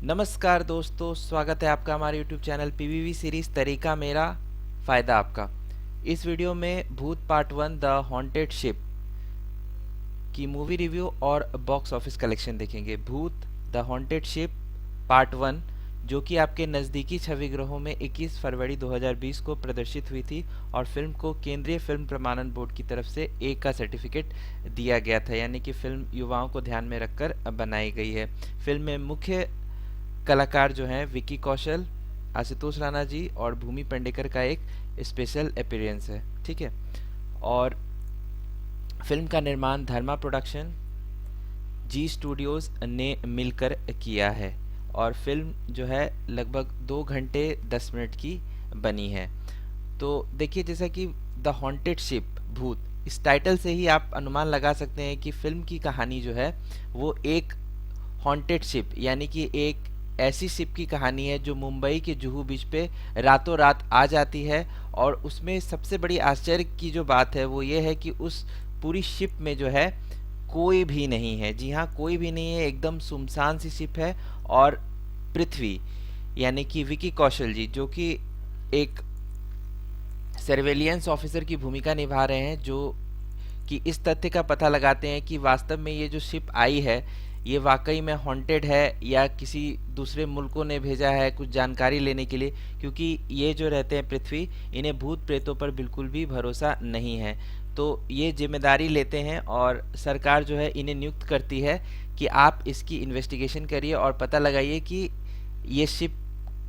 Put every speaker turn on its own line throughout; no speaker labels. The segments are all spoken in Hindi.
नमस्कार दोस्तों, स्वागत है आपका हमारे YouTube चैनल पीवीवी सीरीज तरीका मेरा फ़ायदा आपका। इस वीडियो में भूत पार्ट 1 द हॉन्टेड शिप की मूवी रिव्यू और बॉक्स ऑफिस कलेक्शन देखेंगे। भूत द हॉन्टेड शिप पार्ट 1 जो कि आपके नज़दीकी छवि गृहों में 21 फरवरी 2020 को प्रदर्शित हुई थी और फिल्म को केंद्रीय फिल्म प्रमाणन बोर्ड की तरफ से ए का सर्टिफिकेट दिया गया था, यानी कि फिल्म युवाओं को ध्यान में रखकर बनाई गई है। फिल्म में मुख्य कलाकार जो हैं विकी कौशल, आशुतोष राणा जी और भूमि पेडनेकर का एक स्पेशल अपीयरेंस है। ठीक है। और फिल्म का निर्माण धर्मा प्रोडक्शन, जी स्टूडियोज ने मिलकर किया है और फिल्म जो है लगभग 2 घंटे 10 मिनट की बनी है। तो देखिए, जैसा कि द हॉन्टेड शिप भूत, इस टाइटल से ही आप अनुमान लगा सकते हैं कि फिल्म की कहानी जो है वो एक हॉन्टेड शिप यानी कि एक ऐसी शिप की कहानी है जो मुंबई के जुहू बीच पे रातों रात आ जाती है। और उसमें सबसे बड़ी आश्चर्य की जो बात है वो ये है कि उस पूरी शिप में जो है कोई भी नहीं है। जी हाँ, कोई भी नहीं है, एकदम सुनसान सी शिप है। और पृथ्वी यानी कि विकी कौशल जी, जो कि एक सर्वेलियंस ऑफिसर की भूमिका निभा रहे हैं, जो कि इस तथ्य का पता लगाते हैं कि वास्तव में ये जो शिप आई है ये वाकई में हॉन्टेड है या किसी दूसरे मुल्कों ने भेजा है कुछ जानकारी लेने के लिए, क्योंकि ये जो रहते हैं पृथ्वी, इन्हें भूत प्रेतों पर बिल्कुल भी भरोसा नहीं है। तो ये जिम्मेदारी लेते हैं और सरकार जो है इन्हें नियुक्त करती है कि आप इसकी इन्वेस्टिगेशन करिए और पता लगाइए कि ये शिप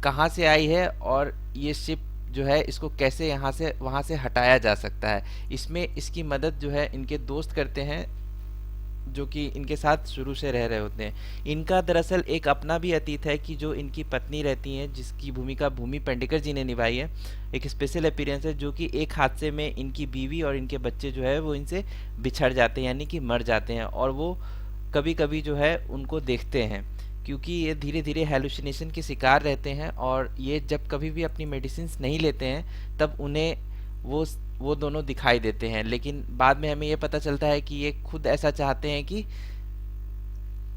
कहाँ से आई है और ये शिप जो है इसको कैसे यहाँ से वहाँ से हटाया जा सकता है। इसमें इसकी मदद जो है इनके दोस्त करते हैं जो कि इनके साथ शुरू से रह रहे होते हैं। इनका दरअसल एक अपना भी अतीत है कि जो इनकी पत्नी रहती हैं, जिसकी भूमिका भूमि पेडनेकर जी ने निभाई है। एक स्पेशल अपीयरेंस है जो कि एक हादसे में इनकी बीवी और इनके बच्चे जो है वो इनसे बिछड़ जाते हैं यानी कि मर जाते हैं, और वो कभी कभी जो है उनको देखते हैं, क्योंकि ये धीरे धीरे हेलुसिनेशन के शिकार रहते हैं। और ये जब कभी भी अपनी मेडिसिन नहीं लेते हैं तब उन्हें वो वो दोनों दिखाई देते हैं। लेकिन बाद में हमें ये पता चलता है कि ये खुद ऐसा चाहते हैं कि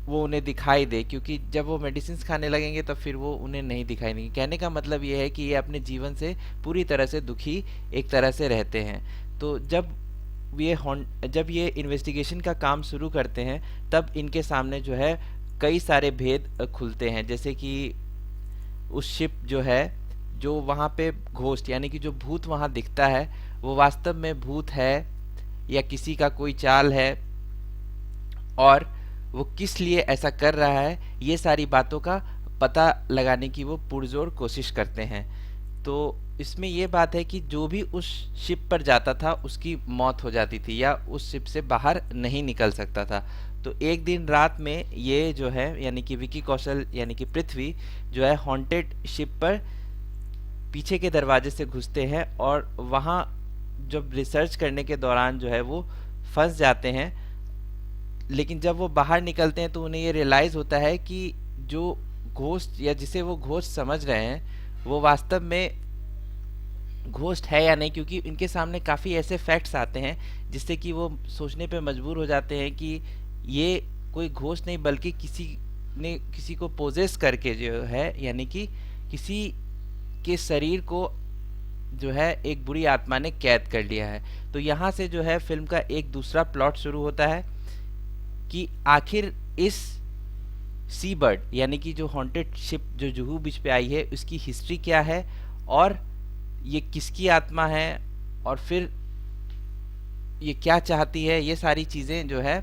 वो उन्हें दिखाई दे, क्योंकि जब वो मेडिसिन खाने लगेंगे तब फिर वो उन्हें नहीं दिखाई देंगे। कहने का मतलब ये है कि ये अपने जीवन से पूरी तरह से दुखी एक तरह से रहते हैं। तो जब ये इन्वेस्टिगेशन का काम शुरू करते हैं तब इनके सामने जो है कई सारे भेद खुलते हैं, जैसे कि उस शिप जो है, जो वहाँ पे घोस्ट यानी कि जो भूत वहाँ दिखता है वो वास्तव में भूत है या किसी का कोई चाल है, और वो किस लिए ऐसा कर रहा है, ये सारी बातों का पता लगाने की वो पुरजोर कोशिश करते हैं। तो इसमें ये बात है कि जो भी उस शिप पर जाता था उसकी मौत हो जाती थी या उस शिप से बाहर नहीं निकल सकता था। तो एक दिन रात में ये जो है यानी कि विकी कौशल यानी कि पृथ्वी जो है हॉन्टेड शिप पर पीछे के दरवाजे से घुसते हैं और वहाँ जब रिसर्च करने के दौरान जो है वो फंस जाते हैं। लेकिन जब वो बाहर निकलते हैं तो उन्हें ये रियलाइज़ होता है कि जो घोस्ट या जिसे वो घोस्ट समझ रहे हैं वो वास्तव में घोस्ट है या नहीं, क्योंकि इनके सामने काफ़ी ऐसे फैक्ट्स आते हैं जिससे कि वो सोचने पे मजबूर हो जाते हैं कि ये कोई घोस्ट नहीं बल्कि किसी ने किसी को पोजेस करके जो है यानी कि किसी के शरीर को जो है एक बुरी आत्मा ने कैद कर लिया है। तो यहाँ से जो है फिल्म का एक दूसरा प्लॉट शुरू होता है कि आखिर इस सी बर्ड यानी कि जो हॉन्टेड शिप जो जुहू बीच पे आई है उसकी हिस्ट्री क्या है और ये किसकी आत्मा है और फिर ये क्या चाहती है, ये सारी चीज़ें जो है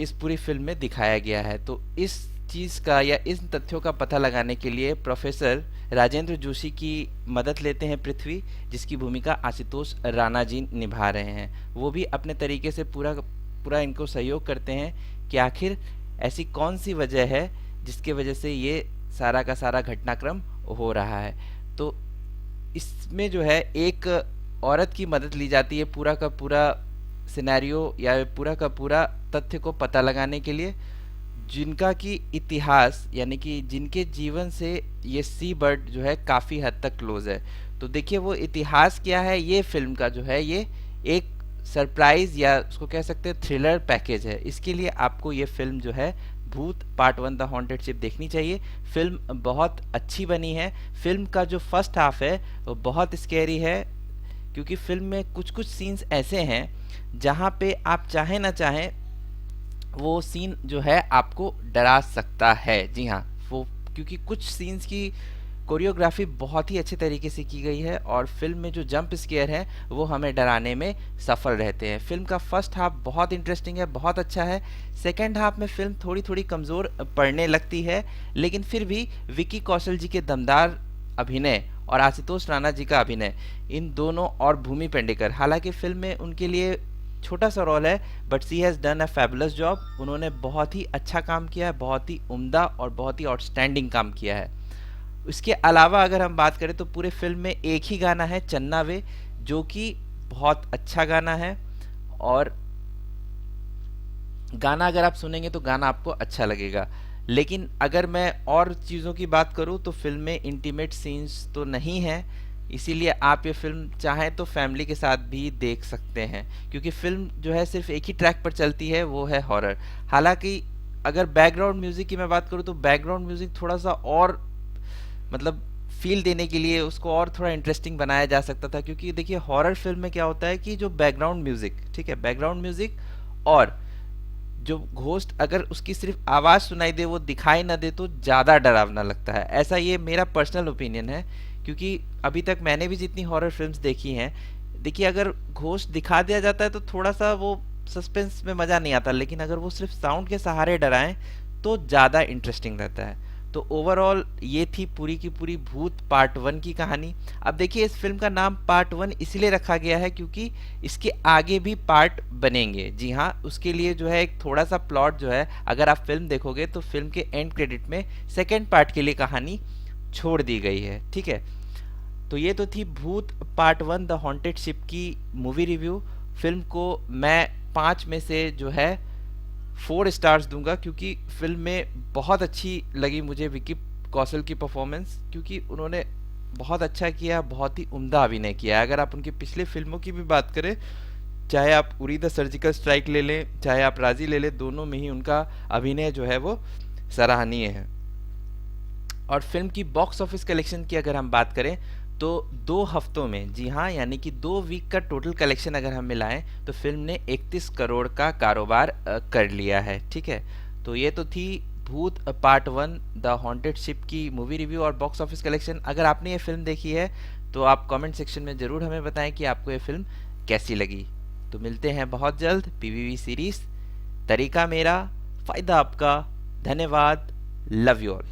इस पूरी फिल्म में दिखाया गया है। तो इस चीज़ का या इन तथ्यों का पता लगाने के लिए प्रोफेसर राजेंद्र जोशी की मदद लेते हैं पृथ्वी, जिसकी भूमिका आशुतोष राणा जी निभा रहे हैं। वो भी अपने तरीके से पूरा पूरा इनको सहयोग करते हैं कि आखिर ऐसी कौन सी वजह है जिसके वजह से ये सारा का सारा घटनाक्रम हो रहा है। तो इसमें जो है एक औरत की मदद ली जाती है पूरा का पूरा सिनेरियो या पूरा का पूरा तथ्य को पता लगाने के लिए, जिनका की इतिहास यानी कि जिनके जीवन से ये सी बर्ड जो है काफ़ी हद तक क्लोज है। तो देखिए वो इतिहास क्या है, ये फिल्म का जो है ये एक सरप्राइज या उसको कह सकते हैं थ्रिलर पैकेज है। इसके लिए आपको ये फिल्म जो है भूत पार्ट 1 द हॉन्टेड शिप देखनी चाहिए। फिल्म बहुत अच्छी बनी है। फिल्म का जो फर्स्ट हाफ है वो बहुत स्कैरी है, क्योंकि फिल्म में कुछ कुछ सीन्स ऐसे हैं जहाँ पे आप चाहे ना चाहें वो सीन जो है आपको डरा सकता है। जी हाँ, वो क्योंकि कुछ सीन्स की कोरियोग्राफी बहुत ही अच्छे तरीके से की गई है और फिल्म में जो जंप स्केयर है वो हमें डराने में सफल रहते हैं। फिल्म का फर्स्ट हाफ बहुत इंटरेस्टिंग है, बहुत अच्छा है। सेकंड हाफ में फिल्म थोड़ी थोड़ी कमज़ोर पड़ने लगती है, लेकिन फिर भी विकी कौशल जी के दमदार अभिनय और आशुतोष राणा जी का अभिनय, इन दोनों, और भूमि पेडनेकर, हालांकि फिल्म में उनके लिए छोटा सा रोल है but she has done a fabulous job. उन्होंने बहुत ही अच्छा काम किया है, बहुत ही उम्दा और बहुत ही आउटस्टैंडिंग काम किया है। उसके अलावा अगर हम बात करें तो पूरे फिल्म में एक ही गाना है, चन्ना वे, जो कि बहुत अच्छा गाना है। और गाना अगर आप सुनेंगे तो गाना आपको अच्छा लगेगा। लेकिन अगर मैं और चीज़ों की बात करूं तो फिल्म में इंटीमेट सीन्स तो नहीं है, इसीलिए आप ये फिल्म चाहें तो फैमिली के साथ भी देख सकते हैं, क्योंकि फिल्म जो है सिर्फ एक ही ट्रैक पर चलती है, वो है हॉरर। हालांकि अगर बैकग्राउंड म्यूजिक की मैं बात करूं तो बैकग्राउंड म्यूजिक थोड़ा सा और मतलब फील देने के लिए उसको और थोड़ा इंटरेस्टिंग बनाया जा सकता था, क्योंकि देखिए हॉरर फिल्म में क्या होता है कि जो बैकग्राउंड म्यूजिक, ठीक है, बैकग्राउंड म्यूजिक और जो घोस्ट अगर उसकी सिर्फ आवाज़ सुनाई दे, वो दिखाई ना दे, तो ज़्यादा डरावना लगता है। ऐसा ये मेरा पर्सनल ओपिनियन है, क्योंकि अभी तक मैंने भी जितनी हॉरर फिल्म्स देखी हैं, देखिए अगर घोस्ट दिखा दिया जाता है तो थोड़ा सा वो सस्पेंस में मज़ा नहीं आता, लेकिन अगर वो सिर्फ साउंड के सहारे डराएं तो ज़्यादा इंटरेस्टिंग रहता है। तो ओवरऑल ये थी पूरी की पूरी भूत पार्ट 1 की कहानी। अब देखिए इस फिल्म का नाम पार्ट 1 इसलिए रखा गया है क्योंकि इसके आगे भी पार्ट बनेंगे। जी हाँ, उसके लिए जो है एक थोड़ा सा प्लॉट जो है, अगर आप फिल्म देखोगे तो फिल्म के एंड क्रेडिट में सेकेंड पार्ट के लिए कहानी छोड़ दी गई है। ठीक है, तो ये तो थी भूत पार्ट 1 द हॉन्टेड शिप की मूवी रिव्यू। फिल्म को मैं 5 में से जो है 4 स्टार्स दूंगा, क्योंकि फिल्म में बहुत अच्छी लगी मुझे विकी कौशल की परफॉर्मेंस, क्योंकि उन्होंने बहुत अच्छा किया, बहुत ही उम्दा अभिनय किया है। अगर आप उनकी पिछले फिल्मों की भी बात करें, चाहे आप उरी द सर्जिकल स्ट्राइक ले लें, चाहे आप राजी ले लें, दोनों में ही उनका अभिनय जो है वो सराहनीय है। और फिल्म की बॉक्स ऑफिस कलेक्शन की अगर हम बात करें तो 2 हफ्तों में, जी हाँ, यानी कि 2 वीक का टोटल कलेक्शन अगर हम मिलाएं तो फिल्म ने 31 करोड़ का कारोबार कर लिया है। ठीक है, तो ये तो थी भूत पार्ट 1 द हॉन्टेड शिप की मूवी रिव्यू और बॉक्स ऑफिस कलेक्शन। अगर आपने ये फिल्म देखी है तो आप कमेंट सेक्शन में ज़रूर हमें बताएं कि आपको ये फिल्म कैसी लगी। तो मिलते हैं बहुत जल्द पीवीवी सीरीज। तरीका मेरा, फ़ायदा आपका। धन्यवाद। Love you all.